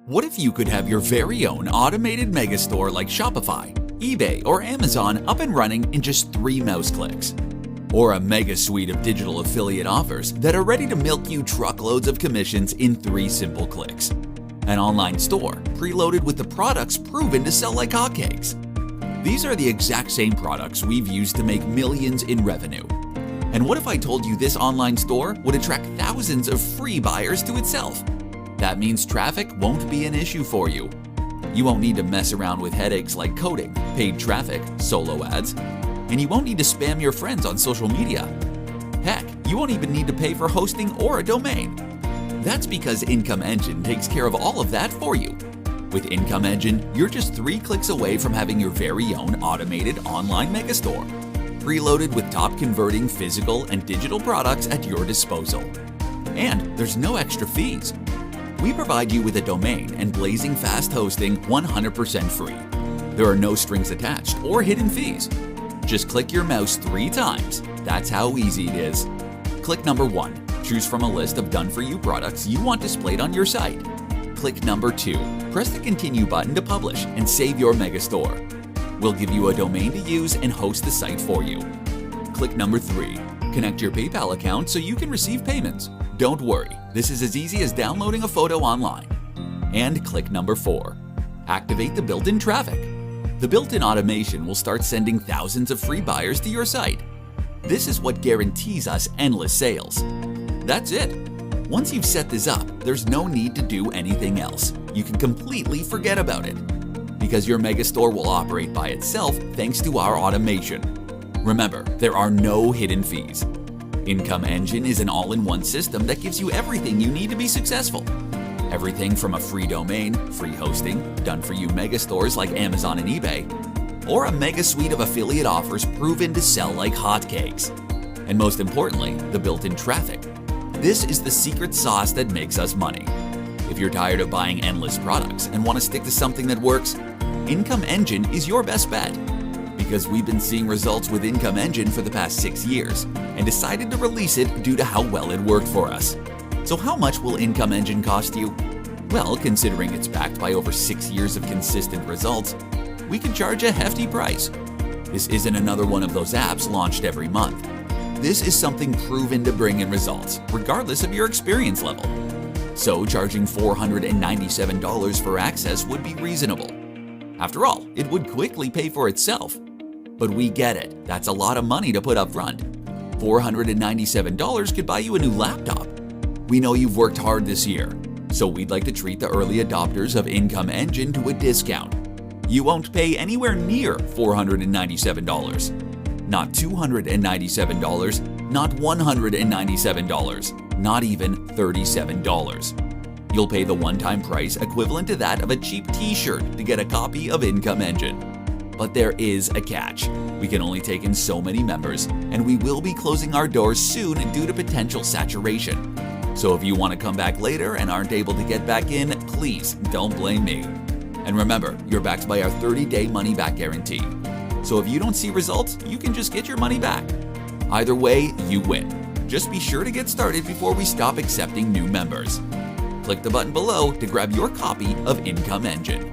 What if you could have your very own automated megastore like Shopify, eBay, or Amazon up and running in just 3 mouse clicks? Or a mega suite of digital affiliate offers that are ready to milk you truckloads of commissions in 3 simple clicks? An online store preloaded with the products proven to sell like hotcakes. These are the exact same products we've used to make millions in revenue. And what if I told you this online store would attract thousands of free buyers to itself? That means traffic won't be an issue for you. You won't need to mess around with headaches like coding, paid traffic, solo ads, and you won't need to spam your friends on social media. Heck, you won't even need to pay for hosting or a domain. That's because Income Engine takes care of all of that for you. With Income Engine, you're just 3 clicks away from having your very own automated online megastore, preloaded with top converting physical and digital products at your disposal. And there's no extra fees. We provide you with a domain and blazing fast hosting 100% free. There are no strings attached or hidden fees. Just click your mouse 3 times. That's how easy it is. Click number 1. Choose from a list of done-for-you products you want displayed on your site. Click number 2. Press the Continue button to publish and save your megastore. We'll give you a domain to use and host the site for you. Click number 3. Connect your PayPal account so you can receive payments. Don't worry, this is as easy as downloading a photo online. And click number 4. Activate the built-in traffic. The built-in automation will start sending thousands of free buyers to your site. This is what guarantees us endless sales. That's it. Once you've set this up, there's no need to do anything else. You can completely forget about it, because your megastore will operate by itself thanks to our automation. Remember, there are no hidden fees. Income Engine is an all-in-one system that gives you everything you need to be successful. Everything from a free domain, free hosting, done-for-you megastores like Amazon and eBay, or a mega suite of affiliate offers proven to sell like hotcakes. And most importantly, the built-in traffic. This is the secret sauce that makes us money. If you're tired of buying endless products and want to stick to something that works, Income Engine is your best bet. Because we've been seeing results with Income Engine for the past 6 years and decided to release it due to how well it worked for us. So how much will Income Engine cost you? Well, considering it's backed by over 6 years of consistent results, we can charge a hefty price. This isn't another one of those apps launched every month. This is something proven to bring in results, regardless of your experience level. So charging $497 for access would be reasonable. After all, it would quickly pay for itself. But we get it, that's a lot of money to put up front. $497 could buy you a new laptop. We know you've worked hard this year, so we'd like to treat the early adopters of Income Engine to a discount. You won't pay anywhere near $497. Not $297, not $197, not even $37. You'll pay the one-time price equivalent to that of a cheap t-shirt to get a copy of Income Engine. But there is a catch. We can only take in so many members, and we will be closing our doors soon due to potential saturation. So if you want to come back later and aren't able to get back in, please don't blame me. And remember, you're backed by our 30-day money-back guarantee. So if you don't see results, you can just get your money back. Either way, you win. Just be sure to get started before we stop accepting new members. Click the button below to grab your copy of Income Engine.